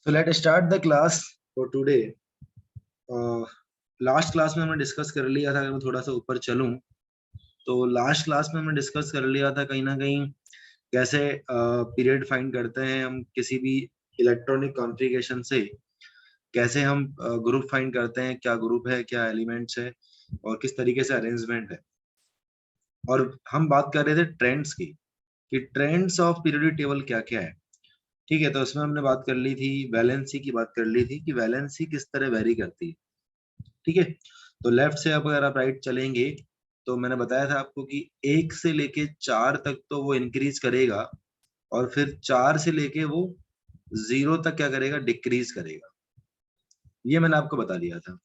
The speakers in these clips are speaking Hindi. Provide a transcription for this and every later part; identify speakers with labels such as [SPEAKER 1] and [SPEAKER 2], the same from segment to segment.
[SPEAKER 1] So let's start the class for today. Last class में हमने डिस्कस कर लिया था, अगर मैं थोड़ा सा ऊपर चलूं तो लास्ट क्लास में हमने डिस्कस कर लिया था कहीं ना कहीं कैसे पीरियड फाइंड करते हैं हम किसी भी इलेक्ट्रॉनिक कॉन्फ़िगरेशन से, कैसे हम ग्रुप फाइंड करते हैं, क्या ग्रुप है, क्या एलिमेंट्स है और किस तरीके से अरेंजमेंट है। और हम बात कर रहे थे ट्रेंड्स की कि ट्रेंड्स ऑफ पीरियोडिक टेबल क्या क्या है। ठीक है, तो उसमें हमने बात कर ली थी, वैलेंसी की बात कर ली थी कि वैलेंसी किस तरह वेरी करती है। ठीक है, तो लेफ्ट से अगर आप राइट चलेंगे तो मैंने बताया था आपको कि 1 से लेके 4 तक तो वो इंक्रीज करेगा और फिर 4 से लेके वो 0 तक क्या करेगा, डिक्रीज करेगा। ये मैंने आपको बता दिया था,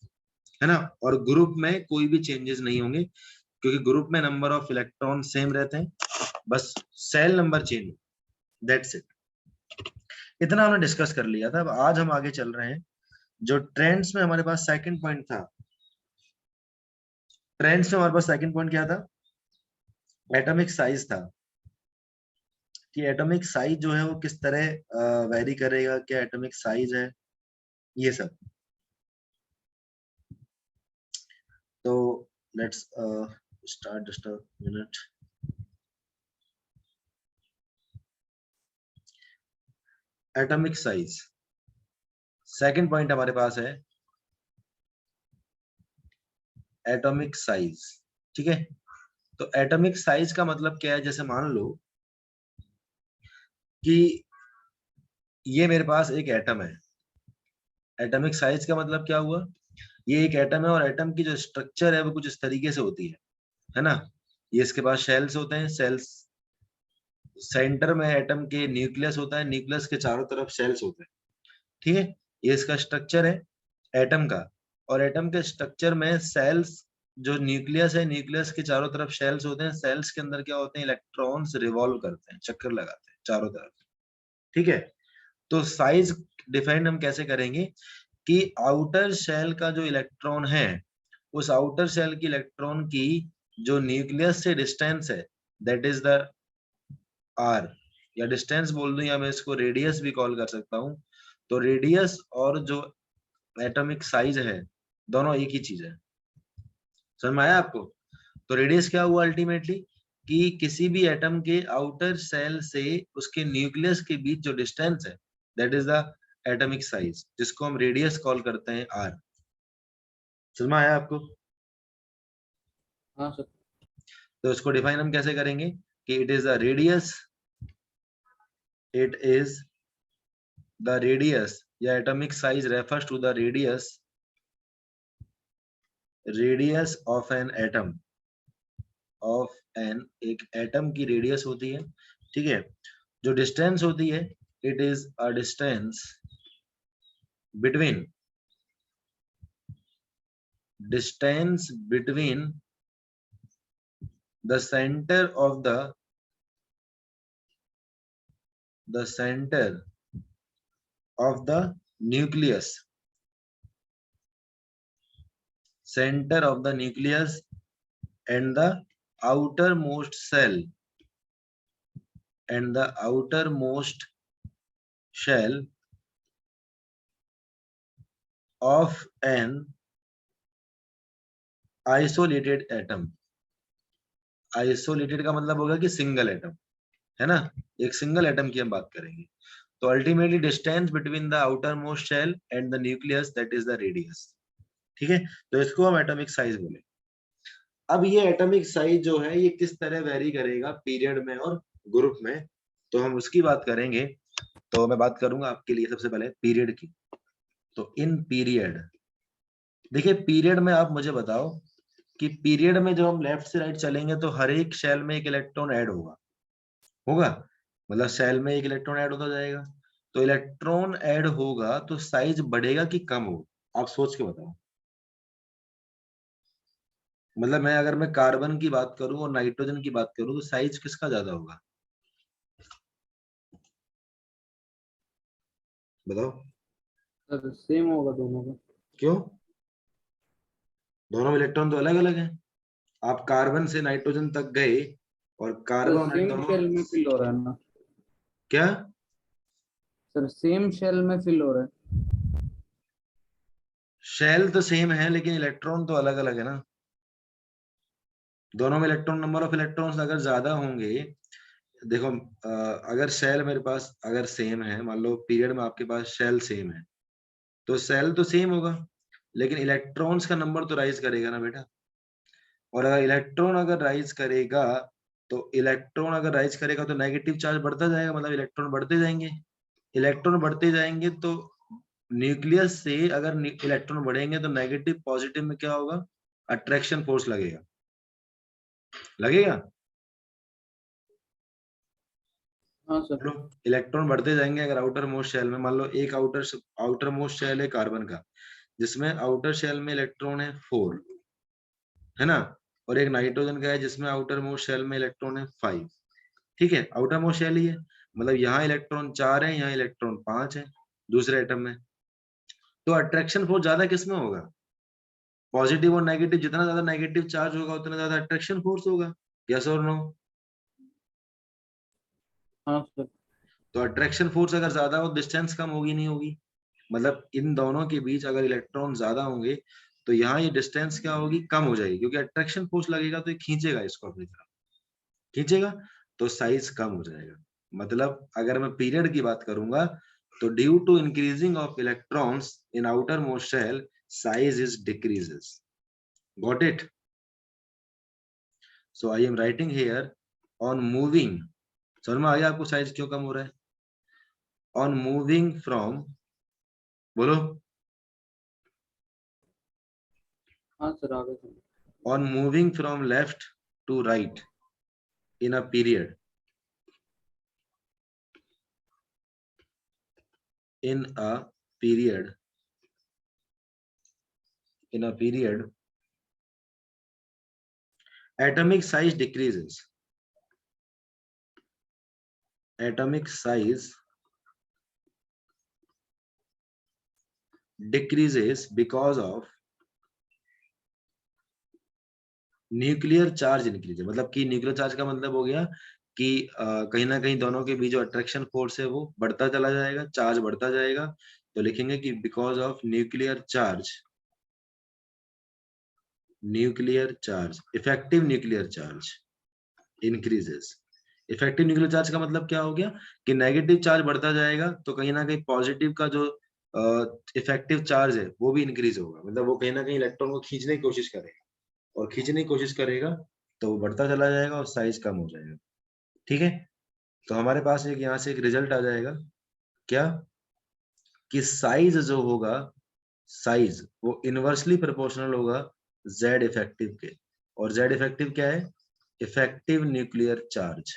[SPEAKER 1] है ना। और ग्रुप में कोई भी चेंजेस नहीं होंगे क्योंकि ग्रुप में नंबर ऑफ इलेक्ट्रॉन सेम रहते हैं, बस cell number change, that's it. इतना हमने डिस्कस कर लिया था। अब आज हम आगे चल रहे हैं। जो ट्रेंड्स में हमारे पास सेकंड पॉइंट था, ट्रेंड्स में हमारे पास सेकंड पॉइंट क्या था, एटॉमिक साइज था कि एटॉमिक साइज जो है वो किस तरह वेरी करेगा, क्या एटॉमिक साइज है, ये सब। तो let's start just a minute. Atomic size second point हमारे पास है, एटॉमिक साइज। ठीक है, तो एटॉमिक साइज का मतलब क्या है, जैसे मान लो कि ये मेरे पास एक एटम है। एटॉमिक साइज का मतलब क्या हुआ, ये एक एटम है और एटम की जो स्ट्रक्चर है वो कुछ इस तरीके से होती है ना। ये इसके पास शेल्स होते हैं, सेल्स, सेंटर में एटम के न्यूक्लियस होता है, न्यूक्लियस के चारों तरफ सेल्स होते हैं। ठीक है, ये इसका स्ट्रक्चर है एटम का। और एटम के स्ट्रक्चर में सेल्स, जो न्यूक्लियस है, न्यूक्लियस के चारों तरफ सेल्स होते हैं, सेल्स के अंदर क्या होते हैं, इलेक्ट्रॉन्स रिवॉल्व करते हैं, चक्कर लगाते हैं चारों तरफ। ठीक है, तो साइज डिफाइन हम कैसे करेंगे कि आउटर शेल का जो इलेक्ट्रॉन है, उस आउटर शेल की इलेक्ट्रॉन की जो न्यूक्लियस से डिस्टेंस है, दैट इज द आर, या डिस्टेंस बोल दूं या मैं इसको रेडियस भी कॉल कर सकता हूं। तो रेडियस और जो एटॉमिक साइज है दोनों एक ही चीज है। समझ में आया आपको। तो रेडियस क्या हुआ अल्टीमेटली, कि किसी भी एटम के आउटर सेल से उसके न्यूक्लियस के बीच जो डिस्टेंस है, that is the atomic size, जिसको हम रेडियस कॉल करते हैं आर। समझ में आया आपको।
[SPEAKER 2] हाँ सर।
[SPEAKER 1] तो इसको डिफाइन हम कैसे करेंगे कि it is the radius, it is the radius, या atomic size refers to the radius of an atom, of an, एक एटम की रेडियस होती है। ठीक है, जो डिस्टेंस होती है, it is a distance between, distance between the centre of the centre of the nucleus, center of the nucleus and the outermost cell, and the outermost shell of an isolated atom। Isolated का मतलब होगा कि सिंगल एटम, है ना। एक सिंगल एटम की हम बात करेंगे। तो ultimately distance between the outermost shell and the nucleus, that is the radius. ठीक है, तो इसको हम एटॉमिक साइज बोले। अब ये एटॉमिक साइज जो है ये किस तरह वेरी करेगा पीरियड में और ग्रुप में, तो हम उसकी बात करेंगे। तो मैं बात करूंगा आपके लिए सबसे पहले पीरियड की। तो इन पीरियड, देखिए पीरियड में आप मुझे बताओ कि पीरियड में जब हम लेफ्ट से राइट चलेंगे तो हर एक शेल में एक इलेक्ट्रॉन ऐड होगा, होगा, मतलब सेल में एक इलेक्ट्रॉन ऐड होता जाएगा। तो इलेक्ट्रॉन ऐड होगा तो साइज बढ़ेगा कि कम होगा, आप सोच के बताओ। मतलब मैं कार्बन की बात करूं और नाइट्रोजन की बात करूं तो साइज किसका ज्यादा होगा, बताओ।
[SPEAKER 2] सर सेम होगा दोनों का।
[SPEAKER 1] क्यों, दोनों में इलेक्ट्रॉन तो अलग अलग हैं। आप कार्बन से नाइट्रोजन तक गए और
[SPEAKER 2] सर
[SPEAKER 1] कार्बन और
[SPEAKER 2] सेम
[SPEAKER 1] दोनों,
[SPEAKER 2] शेल में फिल हो रहा है ना।
[SPEAKER 1] क्या,
[SPEAKER 2] सर सेम शेल में फिल हो रहा है।
[SPEAKER 1] शेल तो सेम है लेकिन इलेक्ट्रॉन तो अलग अलग है ना। दोनों में इलेक्ट्रॉन, नंबर ऑफ इलेक्ट्रॉन्स अगर ज्यादा होंगे, देखो अगर शेल मेरे पास अगर सेम है, मान लो पीरियड में आपके पास शेल सेम है, तो शेल तो सेम होगा लेकिन इलेक्ट्रॉन्स का नंबर तो राइज करेगा ना बेटा। और अगर इलेक्ट्रॉन अगर राइज करेगा, तो इलेक्ट्रॉन अगर राइज करेगा तो नेगेटिव चार्ज बढ़ता जाएगा, मतलब इलेक्ट्रॉन बढ़ते जाएंगे। इलेक्ट्रॉन बढ़ते जाएंगे तो न्यूक्लियस से अगर इलेक्ट्रॉन बढ़ेंगे तो नेगेटिव पॉजिटिव में क्या होगा, अट्रैक्शन फोर्स लगेगा। लगेगा।
[SPEAKER 2] हाँ सर।
[SPEAKER 1] चलो, इलेक्ट्रॉन बढ़ते जाएंगे अगर आउटर मोस्ट शेल में, मान लो एक आउटर मोस्ट शेल है कार्बन का, जिसमें आउटर शेल में इलेक्ट्रॉन है 4, है ना। और एक नाइट्रोजन का है जिसमें आउटर मोस्ट शेल में इलेक्ट्रॉन है 5। ठीक है, आउटर मोस्ट शेल ही है, मतलब यहाँ इलेक्ट्रॉन 4 है, यहाँ इलेक्ट्रॉन 5 है दूसरे एटम में। तो अट्रैक्शन फोर्स ज्यादा किसमें होगा, पॉजिटिव और नेगेटिव, जितना ज्यादा नेगेटिव चार्ज होगा उतना ज्यादा अट्रैक्शन फोर्स होगा। यस और नो।
[SPEAKER 2] हाँ सर।
[SPEAKER 1] तो अट्रैक्शन फोर्स अगर ज्यादा हो, डिस्टेंस कम होगी नहीं होगी, मतलब इन दोनों के बीच अगर इलेक्ट्रॉन ज्यादा होंगे तो यहाँ ये डिस्टेंस क्या होगी, कम हो जाएगी, क्योंकि अट्रैक्शन फोर्स लगेगा तो ये खींचेगा इसको अपनी तरफ, खींचेगा, तो साइज कम हो जाएगा। मतलब अगर मैं पीरियड की बात करूंगा तो due to increasing of electrons in outermost shell, size is decreases. Got it. So I am writing here on moving, समझ में आ गया आपको साइज क्यों कम हो रहा है। ऑन मूविंग फ्रॉम, बोलो,
[SPEAKER 2] हाँ सर आगे sir.
[SPEAKER 1] on moving from left to right in a period, in a period, in a period, atomic size decreases, atomic size decreases because of nuclear charge increase. मतलब कि न्यूक्लियर चार्ज का मतलब हो गया कि कहीं ना कहीं दोनों के बीच जो अट्रैक्शन फोर्स है वो बढ़ता चला जाएगा, चार्ज बढ़ता जाएगा। तो लिखेंगे कि because of nuclear charge, nuclear charge, effective nuclear charge increases. Effective nuclear charge का मतलब क्या हो गया कि नेगेटिव चार्ज बढ़ता जाएगा तो कहीं ना कहीं पॉजिटिव का जो इफेक्टिव चार्ज है वो भी इंक्रीज होगा, मतलब वो कहीं ना कहीं इलेक्ट्रॉन को खींचने की कोशिश करेगा, और खींचने की कोशिश करेगा तो वो बढ़ता चला जाएगा और साइज कम हो जाएगा। ठीक है, तो हमारे पास एक यहाँ से एक रिजल्ट आ जाएगा, क्या, कि साइज जो होगा, साइज वो इनवर्सली प्रोपोर्शनल होगा जेड इफेक्टिव के। और जेड इफेक्टिव क्या है, इफेक्टिव न्यूक्लियर चार्ज।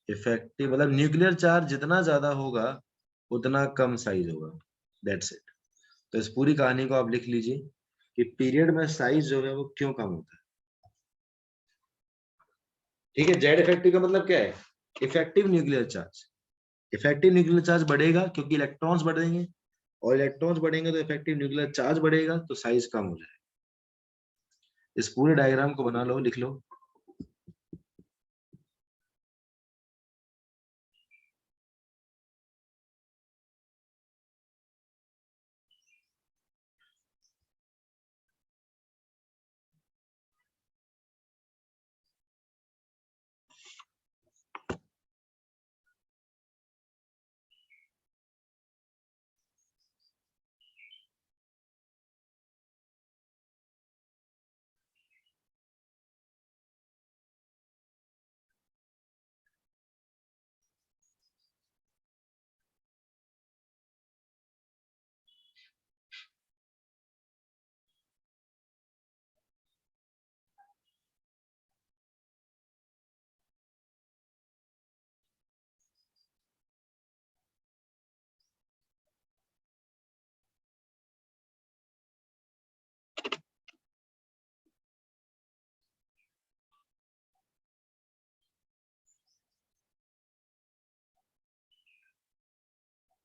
[SPEAKER 1] इफेक्टिव मतलब न्यूक्लियर चार्ज जितना ज्यादा होगा उतना कम साइज होगा। That's it. तो इस पूरी कहानी को आप लिख लीजिए कि पीरियड में साइज जो है वो क्यों कम होता है। ठीक है, जेड इफेक्टिव का मतलब क्या है, effective nuclear charge. Effective nuclear charge बढ़ेगा क्योंकि इलेक्ट्रॉन्स बढ़ेंगे, और इलेक्ट्रॉन्स बढ़ेंगे तो इफेक्टिव न्यूक्लियर चार्ज बढ़ेगा तो साइज कम हो जाएगा। इस पूरे डायग्राम को बना लो, लिख लो।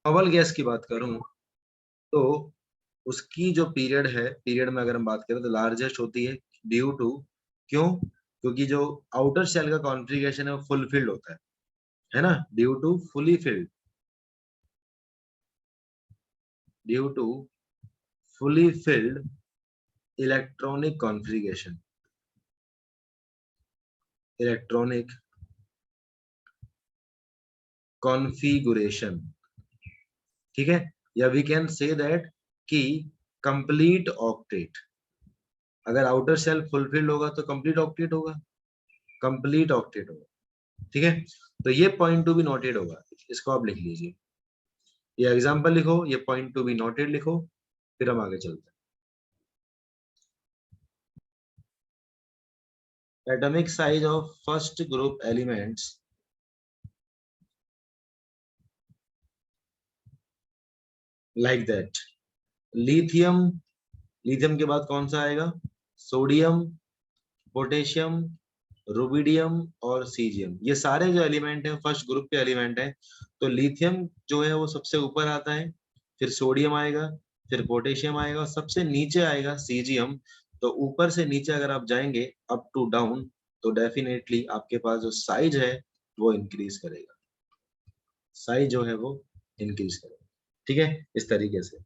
[SPEAKER 1] नोबल गैस की बात करूं तो उसकी जो पीरियड है, पीरियड में अगर हम बात करें तो लार्जेस्ट होती है ड्यू टू, क्यों, क्योंकि जो आउटर शेल का कॉन्फ़िगरेशन है वो फुलफिल्ड होता है। है ना, due to fully filled, due to fully filled electronic configuration, electronic configuration, ठीक है, या वी कैन से दैट कि कंप्लीट ऑक्टेट, अगर आउटर शेल फुलफिल्ड होगा तो कंप्लीट ऑक्टेट होगा, कंप्लीट ऑक्टेट होगा, ठीक है। तो ये पॉइंट टू बी नोटेड होगा, इसको आप लिख लीजिए, ये एग्जांपल लिखो, ये पॉइंट टू बी नोटेड लिखो, फिर हम आगे चलते हैं। Atomic size of first group elements like that, lithium, lithium के बाद कौन सा आएगा, सोडियम, पोटेशियम, रुबिडियम और सीजियम, ये सारे जो एलिमेंट हैं फर्स्ट ग्रुप के एलिमेंट हैं। तो लिथियम जो है वो सबसे ऊपर आता है, फिर सोडियम आएगा, फिर पोटेशियम आएगा, सबसे नीचे आएगा सीजियम। तो ऊपर से नीचे अगर आप जाएंगे अप टू डाउन, तो डेफिनेटली आपके पास जो साइज है वो इंक्रीज करेगा, साइज जो है वो इंक्रीज करेगा, ठीक है, इस तरीके से।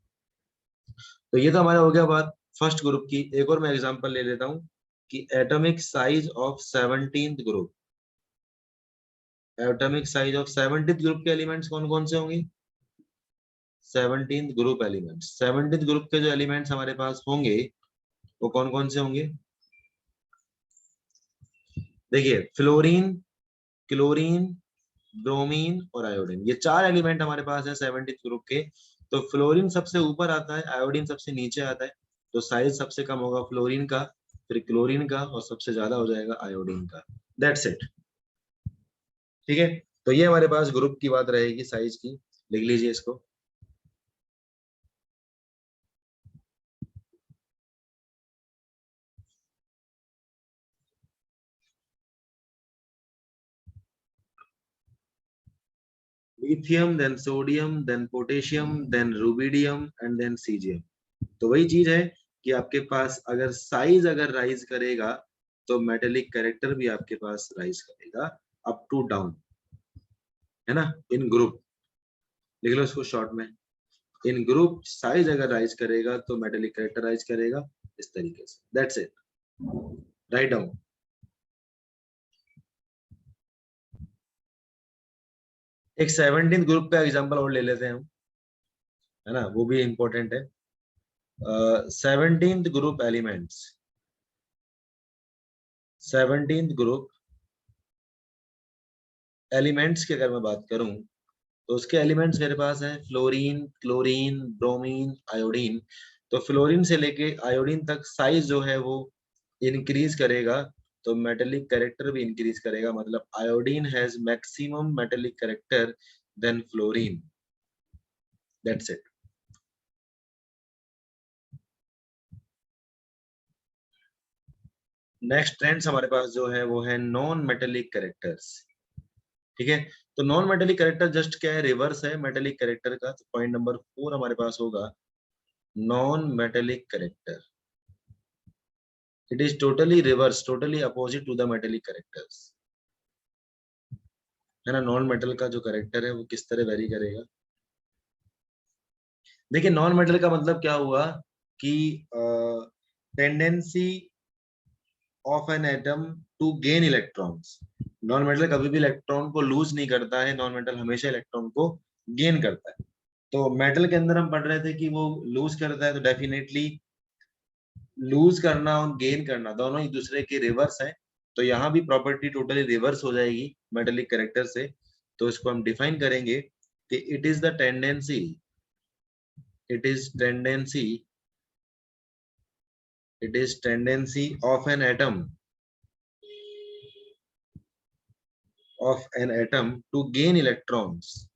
[SPEAKER 1] तो ये तो हमारा हो गया बात फर्स्ट ग्रुप की। एक और मैं एग्जांपल ले लेता हूँ कि atomic size of 17th group, atomic size of 17th group के एलिमेंट्स कौन कौन से होंगे, 17th group elements, 17th group के जो एलिमेंट्स हमारे पास होंगे वो कौन कौन से होंगे, देखिए फ्लोरीन, क्लोरीन, ब्रोमीन और आयोडीन, ये चार एलिमेंट हमारे पास है 17th ग्रुप के। तो फ्लोरीन सबसे ऊपर आता है, आयोडीन सबसे नीचे आता है, तो साइज सबसे कम होगा फ्लोरीन का, फिर क्लोरीन का और सबसे ज्यादा हो जाएगा आयोडीन का, दैट्स इट, ठीक है। तो ये हमारे पास ग्रुप की बात रहेगी साइज की, लिख लीजिए इसको। Lithium, then sodium, then potassium, then rubidium and then caesium. तो वही चीज है कि आपके पास अगर साइज अगर राइज करेगा तो मेटेलिक कैरेक्टर भी आपके पास राइज करेगा अप टू डाउन, है ना, इन ग्रुप, लिख लो इसको शॉर्ट में, इन ग्रुप साइज अगर राइज करेगा तो मेटेलिक कैरेक्टर राइज करेगा, इस तरीके से, दैट्स इट, राइट डाउन। एक 17th ग्रुप का एग्जांपल और ले लेते हैं हम, है ना, वो भी इंपॉर्टेंट है। 17th group elements, 17th group elements की अगर मैं बात करूं तो उसके एलिमेंट्स मेरे पास हैं फ्लोरीन, क्लोरीन, ब्रोमीन, आयोडीन। तो फ्लोरीन से लेके आयोडीन तक साइज जो है वो इंक्रीज करेगा, तो मेटेलिक कैरेक्टर भी इंक्रीज करेगा, मतलब iodine has maximum metallic character than fluorine, that's it. Next trends हमारे पास जो है वो है नॉन मेटेलिक कैरेक्टर्स, ठीक है। तो नॉन मेटेलिक कैरेक्टर जस्ट क्या है, रिवर्स है मेटेलिक कैरेक्टर का। तो पॉइंट नंबर 4 हमारे पास होगा non metallic character, it is totally reverse, totally opposite to the metallic characters, है ना। नॉन मेटल का जो कैरेक्टर है वो किस तरह वेरी करेगा, देखिए नॉन मेटल का मतलब क्या हुआ कि tendency of an atom to gain electrons, non metal कभी भी इलेक्ट्रॉन को लूज नहीं करता है, नॉन मेटल हमेशा इलेक्ट्रॉन को गेन करता है। तो मेटल के अंदर हम पढ़ रहे थे कि वो लूज करता है, तो डेफिनेटली लूज करना और गेन करना दोनों एक दूसरे के रिवर्स है। तो यहाँ भी प्रॉपर्टी टोटली रिवर्स हो जाएगी मेटेलिक कैरेक्टर से। तो इसको हम डिफाइन करेंगे कि it is the tendency, it is tendency, it is tendency of an atom to gain electrons,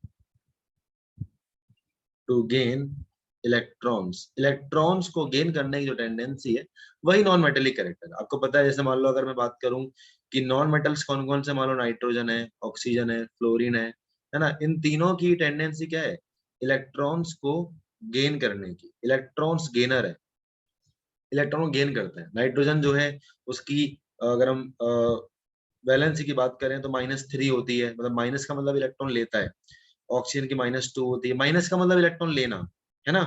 [SPEAKER 1] to gain electrons, electrons को गेन करने की जो टेंडेंसी है वही नॉन मेटेलिक कैरेक्टर। आपको पता है, जैसे मान लो अगर मैं बात करूं कि नॉन मेटल्स कौन कौन से, मान लो नाइट्रोजन है, ऑक्सीजन है, फ्लोरीन है ना, इन तीनों की टेंडेंसी क्या है, इलेक्ट्रॉन्स को गेन करने की, इलेक्ट्रॉन्स गेनर है, इलेक्ट्रॉन गेन करता है। नाइट्रोजन जो है उसकी अगर हम वैलेंसी की बात करें तो -3 होती है, मतलब माइनस का मतलब इलेक्ट्रॉन लेता है। ऑक्सीजन की -2 होती है, माइनस का मतलब इलेक्ट्रॉन लेना, है ना।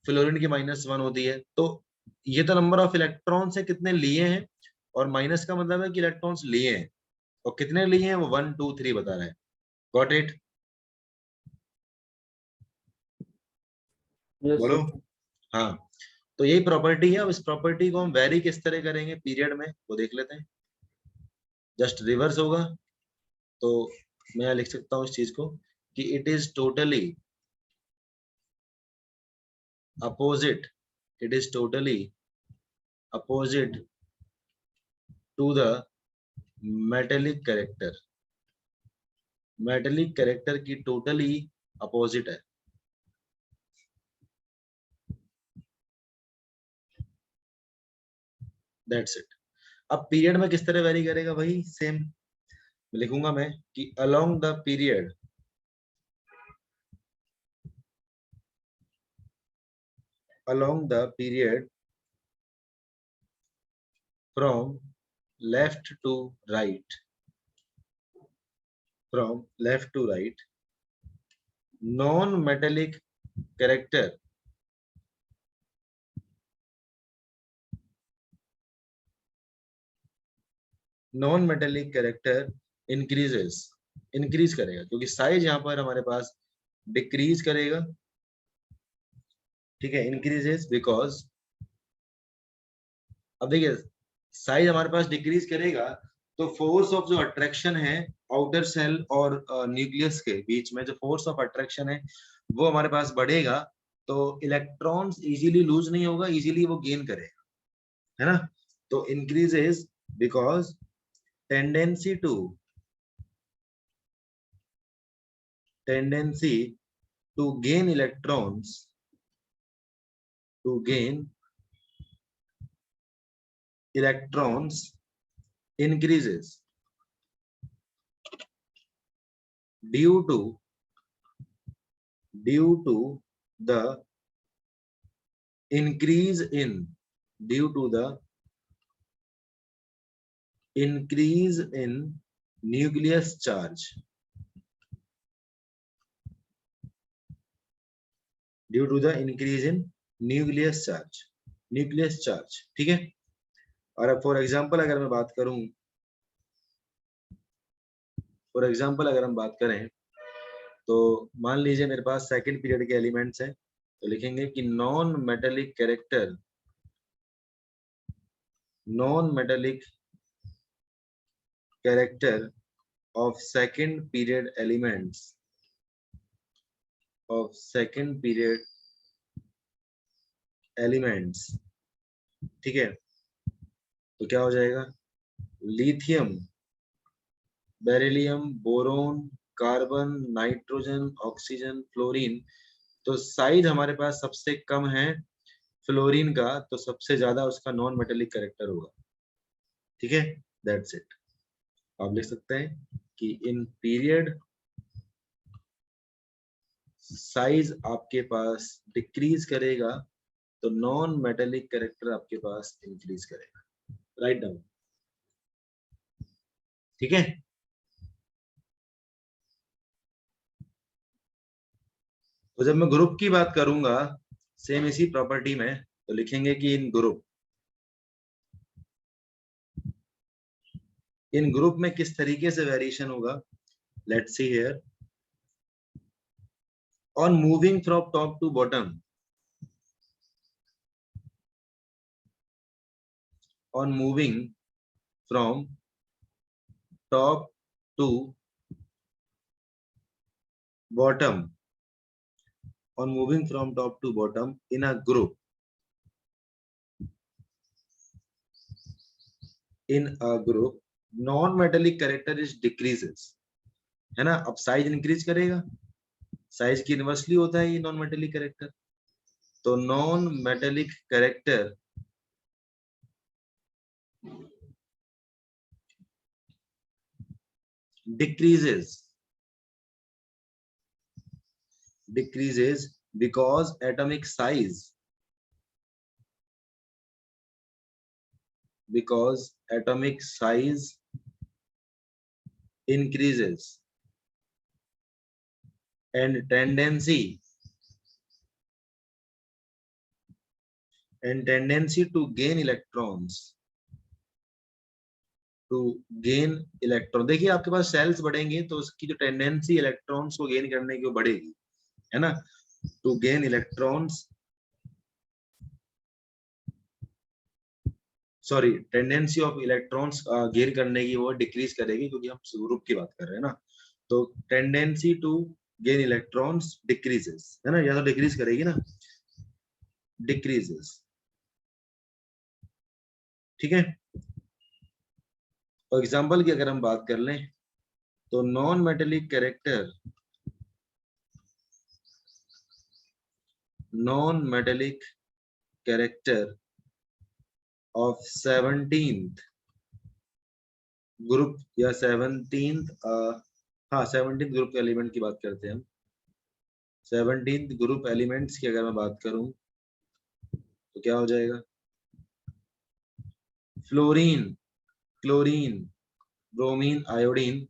[SPEAKER 1] फ्लोरीन की -1 होती है। तो ये तो नंबर ऑफ इलेक्ट्रॉन्स है कितने लिए हैं, और माइनस का मतलब है कि इलेक्ट्रॉन्स लिए हैं, और कितने लिए हैं वो 1 2 3 बता रहा है। Got it?
[SPEAKER 2] यस
[SPEAKER 1] बोलो।
[SPEAKER 2] सर।
[SPEAKER 1] हाँ, तो यही प्रॉपर्टी है। अब इस प्रॉपर्टी को हम वेरी किस तरह करेंगे पीरियड में, वो देख लेते हैं। जस्ट रिवर्स होगा। तो मैं यहाँ लिख सकता हूँ इस चीज को कि it is totally opposite, it is totally opposite to the metallic character. Metallic character की टोटली अपोजिट है। That's it. अब पीरियड में किस तरह वेरी करेगा, वही सेम लिखूंगा मैं कि along the period, along the period from left to right, from left to right, non-metallic character, non-metallic character increases, increase करेगा, क्योंकि साइज यहाँ पर हमारे पास डिक्रीज करेगा। ठीक है, इंक्रीजेस बिकॉज, अब देखिए साइज हमारे पास डिक्रीज करेगा, तो फोर्स ऑफ जो अट्रैक्शन है आउटर सेल और न्यूक्लियस के बीच में, जो फोर्स ऑफ अट्रैक्शन है वो हमारे पास बढ़ेगा। तो इलेक्ट्रॉन्स इजीली लूज नहीं होगा, इजीली वो गेन करेगा, है ना। तो increases because tendency to, tendency to gain electrons, to gain electrons increases due to, due to the increase in, due to the increase in nucleus charge, due to the increase in nucleus charge, nucleus charge। ठीक है। और अब फॉर एग्जांपल अगर मैं बात करूं, फॉर एग्जांपल अगर हम बात करें, तो मान लीजिए मेरे पास सेकंड पीरियड के एलिमेंट्स हैं, तो लिखेंगे कि non metallic character, non metallic character of second period elements, of second period elements। ठीक है, तो क्या हो जाएगा, lithium, beryllium, boron, carbon, nitrogen, oxygen, fluorine. तो साइज हमारे पास सबसे कम है फ्लोरीन का, तो सबसे ज्यादा उसका नॉन मेटेलिक कैरेक्टर होगा। ठीक है, दैट्स इट। आप लिख सकते हैं कि इन पीरियड साइज आपके पास डिक्रीज करेगा, तो नॉन मेटेलिक कैरेक्टर आपके पास इंक्रीज करेगा। Write down. ठीक है। तो जब मैं ग्रुप की बात करूंगा सेम इसी प्रॉपर्टी में, तो लिखेंगे कि इन ग्रुप में किस तरीके से वेरिएशन होगा। Let's see here, on moving from top to bottom, on moving from top to bottom, on moving from top to bottom in a group, in a group non metallic character is decreases, है ना। अब साइज इंक्रीज करेगा, साइज की इनवर्सली होता है ये नॉन मेटेलिक कैरेक्टर। तो non metallic character decreases, decreases because atomic size, because atomic size increases and tendency to gain electrons देखिए आपके पास सेल्स बढ़ेंगे तो उसकी जो टेंडेंसी इलेक्ट्रॉन्स को गेन करने की वो बढ़ेगी, है ना। To gain electrons, sorry, tendency of electrons gain करने की वो डिक्रीज करेगी, क्योंकि हम ग्रुप की बात कर रहे हैं ना। तो tendency to gain electrons decreases, है ना, या तो डिक्रीज करेगी ना, डिक्रीजेस, ठीक है। फॉर एग्जाम्पल की अगर हम बात कर लें तो non metallic character of 17th group या 17th, हाँ 17th ग्रुप के एलिमेंट की बात करते हैं हम। 17th ग्रुप एलिमेंट्स की अगर मैं बात करूं तो क्या हो जाएगा, फ्लोरीन, क्लोरीन, ब्रोमीन, आयोडीन।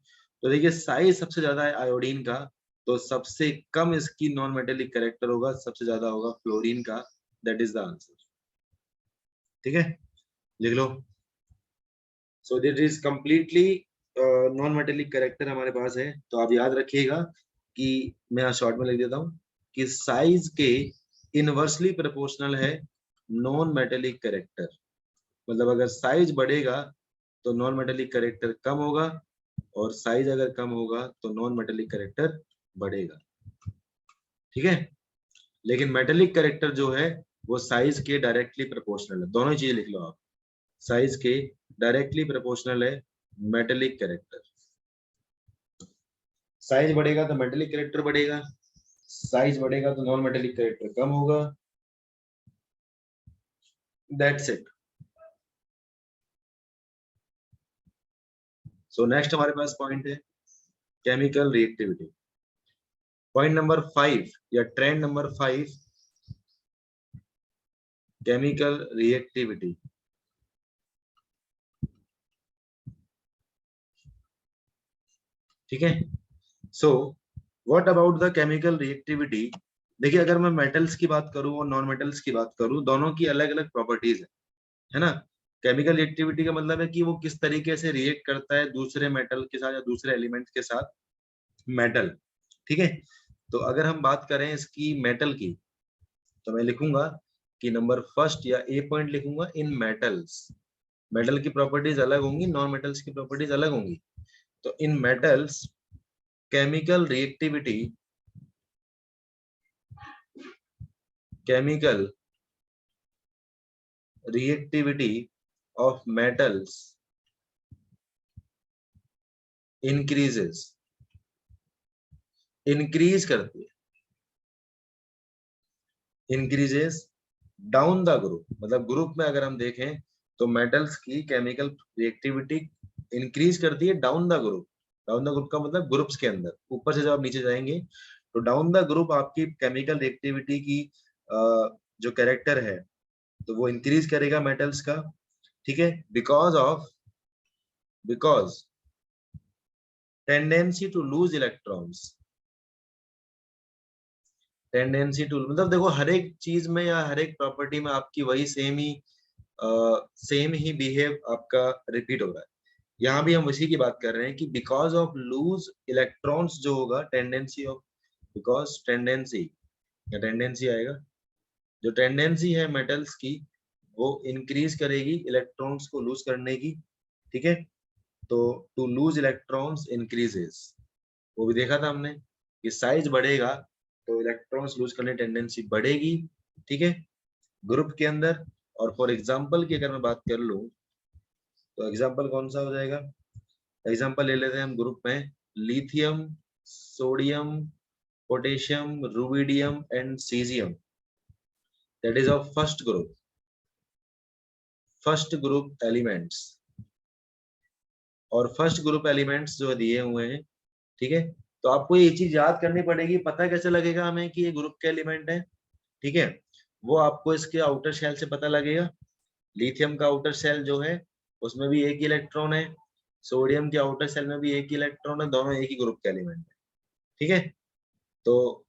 [SPEAKER 1] तो देखिए साइज सबसे ज्यादा है आयोडीन का, तो सबसे कम इसकी नॉन मेटेलिक कैरेक्टर होगा, सबसे ज्यादा होगा फ्लोरीन का। दैट इज द आंसर, ठीक है, लिख लो। So this is completely non metallic character हमारे पास है। तो आप याद रखिएगा कि मैं यहाँ शॉर्ट में लिख देता हूँ कि साइज के इनवर्सली प्रोपोर्शनल है नॉन मेटेलिक कैरेक्टर। मतलब अगर साइज बढ़ेगा तो नॉन मेटेलिक कैरेक्टर कम होगा, और साइज अगर कम होगा तो नॉन मेटेलिक कैरेक्टर बढ़ेगा, ठीक है। लेकिन मेटेलिक कैरेक्टर जो है वो साइज के डायरेक्टली प्रोपोर्शनल है। दोनों चीजें लिख लो आप, साइज के डायरेक्टली प्रोपोर्शनल है मेटेलिक कैरेक्टर। साइज बढ़ेगा तो मेटेलिक कैरेक्टर बढ़ेगा, साइज बढ़ेगा तो नॉन मेटेलिक कैरेक्टर कम होगा। That's it. सो नेक्स्ट हमारे पास पॉइंट है केमिकल रिएक्टिविटी। पॉइंट नंबर 5 या ट्रेंड नंबर 5, केमिकल रिएक्टिविटी। ठीक है। So what about the chemical reactivity. देखिए अगर मैं मेटल्स की बात करूं और नॉन मेटल्स की बात करूं, दोनों की अलग अलग प्रॉपर्टीज है ना। केमिकल रिएक्टिविटी का मतलब है कि वो किस तरीके से रिएक्ट करता है दूसरे मेटल के साथ या दूसरे एलिमेंट के साथ मेटल, ठीक है। तो अगर हम बात करें इसकी मेटल की, तो मैं लिखूंगा कि नंबर फर्स्ट या ए पॉइंट लिखूंगा, इन मेटल्स। मेटल की प्रॉपर्टीज अलग होंगी, नॉन मेटल्स की प्रॉपर्टीज अलग होंगी। तो in metals chemical reactivity, chemical reactivity of metals increases, increase करती है, इंक्रीजेस डाउन द ग्रुप। मतलब ग्रुप में अगर हम देखें तो मेटल्स की केमिकल रिएक्टिविटी इंक्रीज करती है down the group. Down the group का मतलब ग्रुप्स के अंदर, ऊपर से जब आप नीचे जाएंगे तो डाउन द ग्रुप आपकी केमिकल रिएक्टिविटी की जो कैरेक्टर है तो वो इंक्रीज करेगा मेटल्स का, ठीक है। Because tendency to lose electrons, tendency to मतलब देखो हर एक चीज में या हर एक प्रॉपर्टी में आपकी वही सेम ही बिहेव आपका रिपीट हो रहा है। यहाँ भी हम उसी की बात कर रहे हैं कि बिकॉज ऑफ लूज इलेक्ट्रॉन्स जो होगा, टेंडेंसी ऑफ, बिकॉज टेंडेंसी या टेंडेंसी आएगा, जो टेंडेंसी है मेटल्स की वो इंक्रीज करेगी इलेक्ट्रॉन्स को लूज करने की, ठीक है। तो टू लूज इलेक्ट्रॉन्स इंक्रीजेस, वो भी देखा था हमने कि साइज बढ़ेगा तो इलेक्ट्रॉन्स लूज करने टेंडेंसी बढ़ेगी, ठीक है, ग्रुप के अंदर। और फॉर एग्जांपल की अगर मैं बात कर लूं तो एग्जांपल कौन सा हो जाएगा, एग्जांपल ले लेते हैं हम ग्रुप में lithium, sodium, potassium, rubidium and caesium, that is of first group elements. और फर्स्ट ग्रुप एलिमेंट्स जो दिए हुए हैं, ठीक है। तो आपको ये चीज याद करनी पड़ेगी, पता कैसे लगेगा हमें कि ये ग्रुप के एलिमेंट है, ठीक है। वो आपको इसके आउटर शेल से पता लगेगा। लिथियम का आउटर शेल जो है उसमें भी एक इलेक्ट्रॉन है, सोडियम के आउटर शेल में भी एक ही इलेक्ट्रॉन है, दोनों एक ही ग्रुप के एलिमेंट है। ठीक है, तो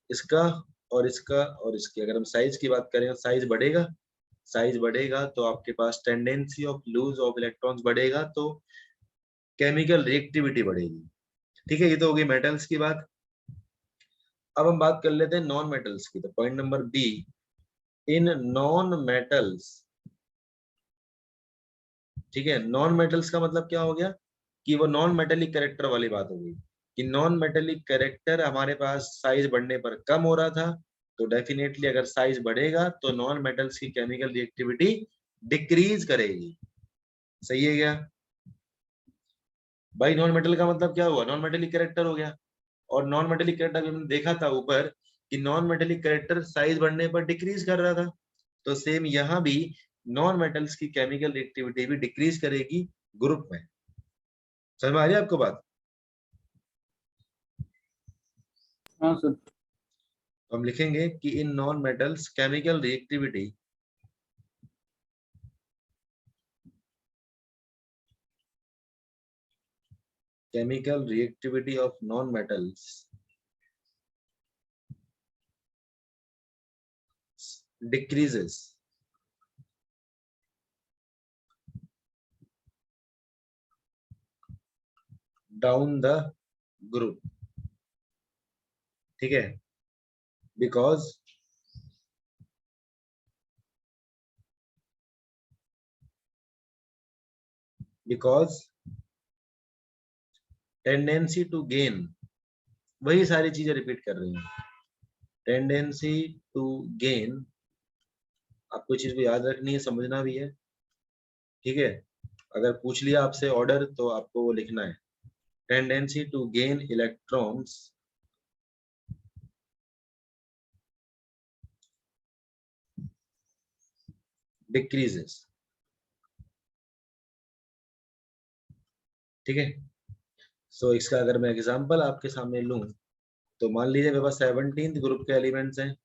[SPEAKER 1] इसका और इसका और इसकी अगर हम साइज की बात करें, साइज बढ़ेगा, साइज बढ़ेगा तो आपके पास tendency of lose of electrons बढ़ेगा, तो केमिकल रिएक्टिविटी बढ़ेगी। ठीक है, ये तो होगी मेटल्स की बात। अब हम बात कर लेते हैं नॉन मेटल्स की। तो point number B, in non metals, ठीक है, नॉन मेटल्स का मतलब क्या हो गया कि वो नॉन मेटेलिक कैरेक्टर वाली बात हो गई कि नॉन मेटेलिक कैरेक्टर हमारे पास साइज बढ़ने पर कम हो रहा था, तो डेफिनेटली अगर साइज बढ़ेगा तो नॉन मेटल्स की केमिकल रिएक्टिविटी डिक्रीज करेगी। सही है क्या भाई? नॉन मेटल का मतलब क्या हुआ? नॉन मेटेलिक कैरेक्टर हो गया। और नॉन मेटेलिक कैरेक्टर हमने देखा था ऊपर कि नॉन मेटेलिक कैरेक्टर साइज बढ़ने पर डिक्रीज कर रहा था, तो सेम यहाँ भी नॉन मेटल्स की केमिकल रिएक्टिविटी भी डिक्रीज करेगी ग्रुप में। समझ में आ रही है आपको बात?
[SPEAKER 2] हाँ सर।
[SPEAKER 1] हम लिखेंगे कि इन non metals chemical reactivity of non metals decreases down the group। ठीक है, because टेंडेंसी टू गेन, वही सारी चीजें रिपीट कर रही हैं। टेंडेंसी टू गेन, आपको चीज को याद रखनी है, समझना भी है। ठीक है, अगर पूछ लिया आपसे ऑर्डर तो आपको वो लिखना है, tendency to gain electrons decreases. ठीक है, सो इसका अगर मैं एग्जांपल आपके सामने लूं, तो मान लीजिए मेरे पास 17th ग्रुप के एलिमेंट्स हैं।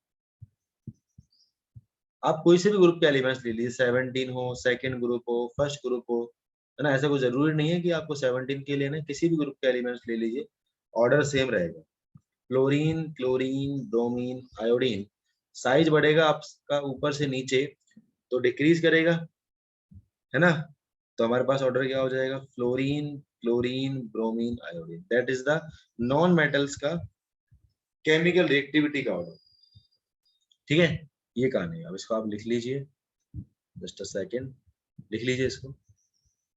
[SPEAKER 1] आप कोई से भी ग्रुप के एलिमेंट्स ले लीजिए, 17 हो, सेकंड ग्रुप हो, फर्स्ट ग्रुप हो, है ना। ऐसा कोई जरूरी नहीं है कि आपको 17 के लेना है, किसी भी ग्रुप के एलिमेंट्स ले लीजिए, ऑर्डर सेम रहेगा। Fluorine, chlorine, bromine, iodine, size बढ़ेगा आपका ऊपर से नीचे तो डिक्रीज करेगा, है ना। तो हमारे पास ऑर्डर क्या हो जाएगा? Fluorine, chlorine, bromine, iodine. That is the non metals का केमिकल रिएक्टिविटी का ऑर्डर। ठीक है, ये कहानी है। अब इसको आप लिख लीजिए, जस्ट अ सेकेंड, लिख लीजिए इसको।